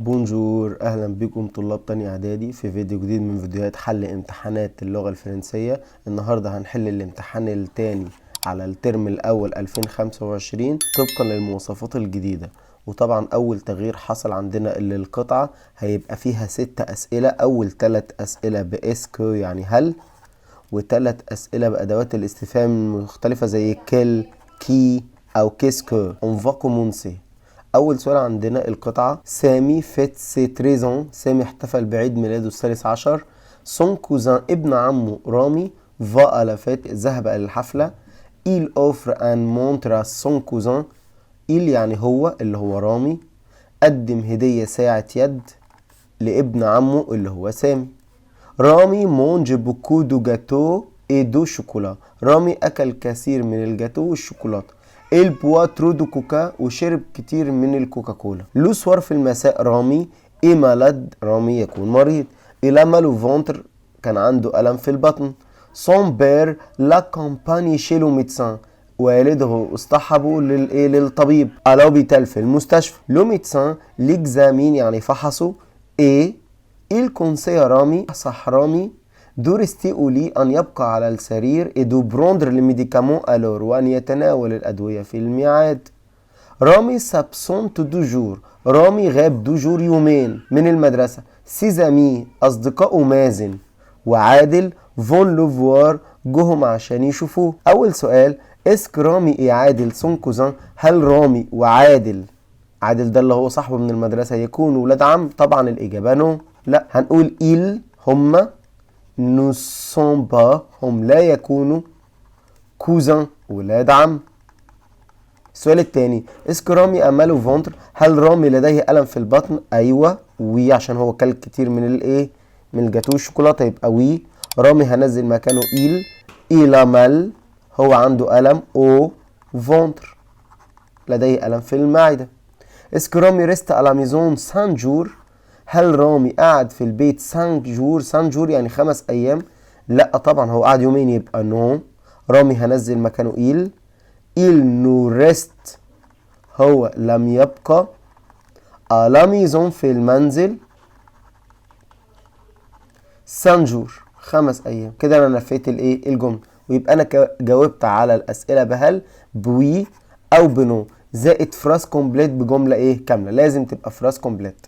بونجور، اهلا بكم طلاب تانية اعدادي في فيديو جديد من فيديوهات حل امتحانات اللغة الفرنسية. النهاردة هنحل الامتحان التاني على الترم الاول 2025 طبقا للمواصفات الجديدة. وطبعا اول تغيير حصل عندنا اللي القطعة هيبقى فيها 6 اسئلة. اول 3 اسئلة باسكو يعني هل، و3 اسئلة بادوات الاستفهام المختلفة زي كيل، كي او كيسكو. اون فا كومونسي. أول سؤال عندنا القطعة سامي فيت سي تريزون. سامي احتفل بعيد ميلاده الثالث عشر. سون كوزان ابن عمه رامي فا ألا فيت ذهب إلى الحفلة. إل أوفر أن مونتر سون كوزان. إل يعني هو اللي هو رامي قدم هدية ساعة يد لابن عمه اللي هو سامي. رامي مونج بوكو دو جاتو اي دو شوكولا. رامي أكل كثير من الجاتو والشوكولاتة. البوا ترو دو كوكا وشرب كتير من الكوكاكولا. لو سوار في المساء رامي اي مالاد. رامي يكون مريض. الى مالو فونتر كان عنده ألم في البطن. سون بير لا كامباني شي لو ميدسان. والده اصطحبه للطبيب على بيتال في المستشفى. لو ميدسان ليكزامين يعني فحصه. ايه الكونسي رامي صح رامي دورستي أولي أن يبقى على السرير إدو بروندر الميديكامون ألور وأن يتناول الأدوية في الميعاد. رامي سابسونت دو جور. رامي غاب دو جور يومين من المدرسة. سيزامي أصدقاء مازن وعادل فون لوفوار جهم عشان يشوفوه. أول سؤال اسك رامي إيه عادل سون كوزان. هل رامي وعادل، عادل ده اللي هو صاحبه من المدرسة، يكونوا ولاد عم؟ طبعا الإجابة نو. لا، هنقول إل هما نوسون با هم لا يكونوا كوزان ولاد عم. السؤال الثاني اسك رامي اماله فونتر. هل رامي لديه ألم في البطن؟ ايوه وي عشان هو كل كتير من الايه من الجاتو الشوكولاته يبقى وي. رامي هنزل مكانه إلى مال هو عنده ألم او فونتر لديه ألم في المعده. اسك رامي ريست على ميزون سان جور. هل رامي قعد في البيت سان جور؟ سان جور يعني 5 ايام. لا طبعا هو قعد يومين يبقى نو. رامي هنزل مكانه إل نو ريست هو لم يبقى على ميزون في المنزل سان جور 5 ايام. كده انا نفيت الايه الجمله، ويبقى انا جاوبت على الاسئله بهل بوي او بنو زائد فراس كومبليت بجمله ايه كامله. لازم تبقى فراس كومبليت.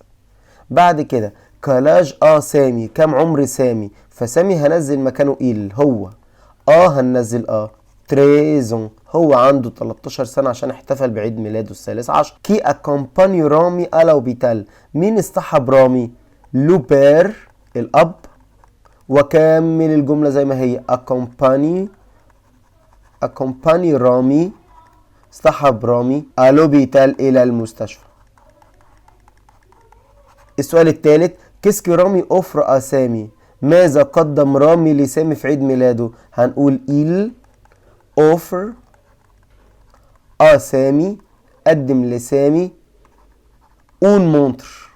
بعد كده كلاج سامي كم عمر سامي؟ فسامي هنزل مكانه هو هننزل تريزون هو عنده 13 سنة عشان احتفل بعيد ميلاده الثالث عشر. كي اكومباني رامي ألا بيتال. مين اصطحب رامي؟ لوبير الأب. وكمل الجملة زي ما هي اكومباني رامي اصطحب رامي ألو بيتال إلى المستشفى. السؤال الثالث كيسكي رامي أوفر سامي. ماذا قدم رامي لسامي في عيد ميلاده؟ هنقول إل أوفر سامي قدم لسامي اون مونتر.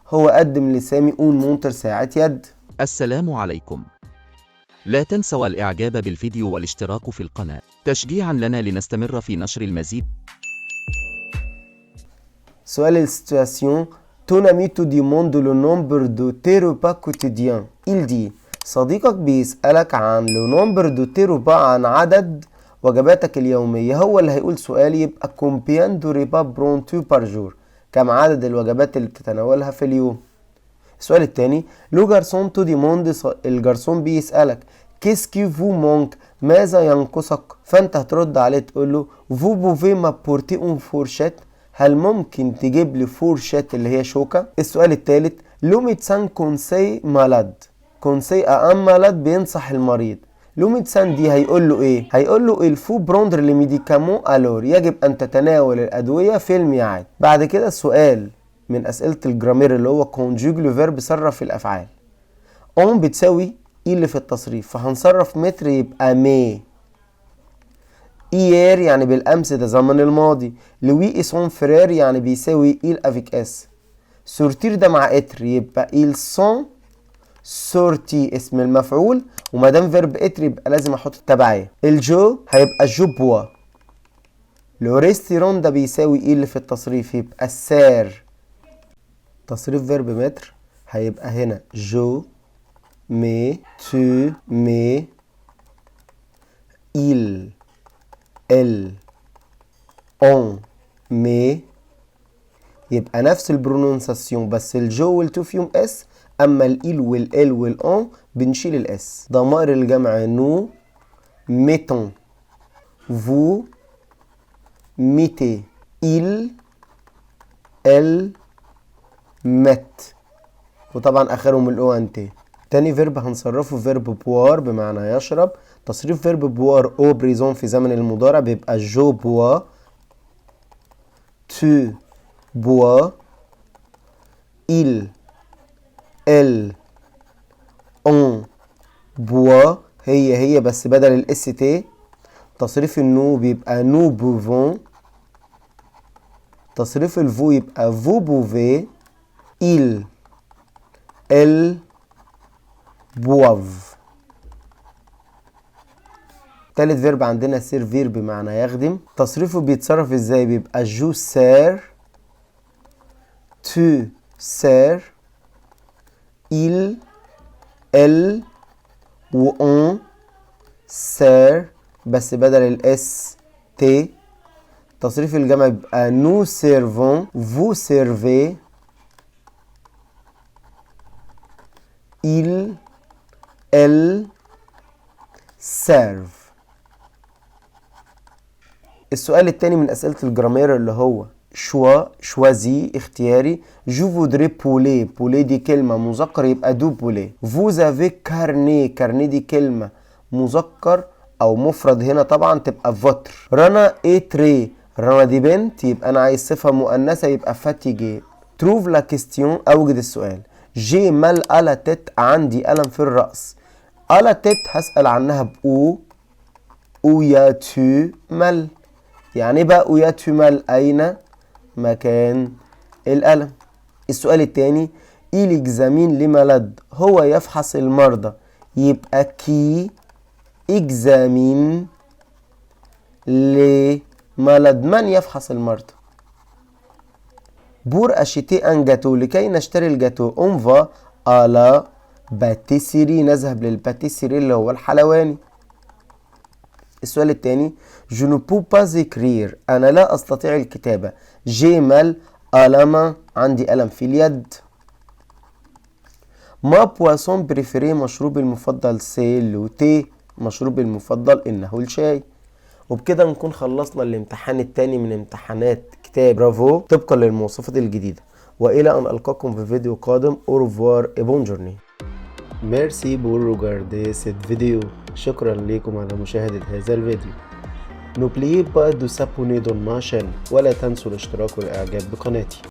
هو قدم لسامي اون مونتر ساعة يد. السلام عليكم. لا تنسوا الإعجاب بالفيديو والاشتراك في القناة تشجيعا لنا لنستمر في نشر المزيد. سؤال السيتواسيون ton ami te demande le nombre de tes repas quotidiens. il dit صديقك بيسألك عن le nombre de tes repas عن عدد وجباتك اليومية. هو اللي هيقول سؤال يبقى combien de repas prends-tu par jour. كم عدد الوجبات اللي بتتناولها في اليوم. السؤال الثاني لو جارسون تو ديموند. الجرسون بيسألك qu'est-ce qui vous manque ماذا ينقصك؟ فانت هترد عليه تقول له vous pouvez m'apporter une fourchette. هل ممكن تجيب لي فورشات اللي هي شوكة؟ السؤال الثالث لو ميدسان كونسي مالاد. كونسي مالاد بينصح المريض. لو ميدسان دي هيقول له ايه؟ هيقول له الفو بروندر لميديكامون الور يجب ان تتناول الادوية في الميعاد. بعد كده السؤال من اسئلة الجرامير اللي هو كونجوجلو فيرب صرف الافعال. اون بتساوي اللي في التصريف فهنصرف متر يبقى مي. إيير يعني بالأمس ده زمن الماضي. لوي إسون فرير يعني بيساوي إل أفيك إس. سورتير ده مع إتر يبقى إل سون سورتي اسم المفعول، ومادام فيرب إتر يبقى لازم أحط التبعية. الجو هيبقى جو بوا. لو ريستيرون ده بيساوي إل في التصريف يبقى السار تصريف فيرب متر هيبقى هنا جو مي tu mets il elle on met يبقى نفس البرونونساسيون بس الجو والتو فيهم اس، اما الإل والال والأون بنشيل الاس. ضمائر الجمع نو mettons vous mettez il elle met وطبعا اخرهم الاو انت. تاني فيرب هنصرفه فيرب بوار بمعنى يشرب. تصريف فيرب بوار او بريزون في زمن المضارع بيبقى جو بوا tu bois il elle on boit هي بس بدل الاس تي. تصريف النو بيبقى نو بوفون. تصريف الفو يبقى vous pouvez il elle boivent. تالت فيرب عندنا سيرفير بمعنى يخدم. تصريفه بيتصرف ازاي؟ بيبقى جو سير tu sers il elle و on sert بس بدل الاس تي. تصريف الجمع بيبقى nous servons vous servez il elle serve. السؤال التاني من أسئلة الجرامير اللي هو شوازي اختياري. جو فودري بولي. بولي دي كلمة مذكر يبقى دو بولي. فوز افي كارني. كارني دي كلمة مذكر أو مفرد هنا طبعا تبقى فوتر. رنا اي تري. رنا دي بنت يبقى أنا عايز صفة مؤنثة يبقى فاتيجي. تروف لا كيستيون. أوجد السؤال. جي مال ألا تيت. عندي ألم في الرأس. ألا تيت هسأل عنها بأو. أو يا تو مال. يعني بقى أو يا تو مال أين مكان الألم. السؤال التاني. إل إكزامين لمالد. هو يفحص المرضى يبقى كي إكزامين لمالد. من يفحص المرضى؟ بور أشيتي أن جاتو. لكي نشتري الجاتو أنفا على باتيسيري. نذهب للباتيسيري اللي هو الحلواني. السؤال الثاني. je ne peux pas écrire. أنا لا أستطيع الكتابة. j'ai mal à la main. عندي ألم في اليد. ما boisson préféré. مشروبي المفضل سي لو تي. مشروبي المفضل إنه الشاي. وبكده نكون خلصنا الامتحان الثاني من امتحانات كتاب برافو طبقا للمواصفات الجديدة. وإلى أن ألقاكم في فيديو قادم. au revoir et bonne journée. Merci pour regarder cette vidéo. شكرا لكم على مشاهدة هذا الفيديو. N'oubliez pas de s'abonner dans ma chaîne ولا تنسوا الاشتراك والإعجاب بقناتي.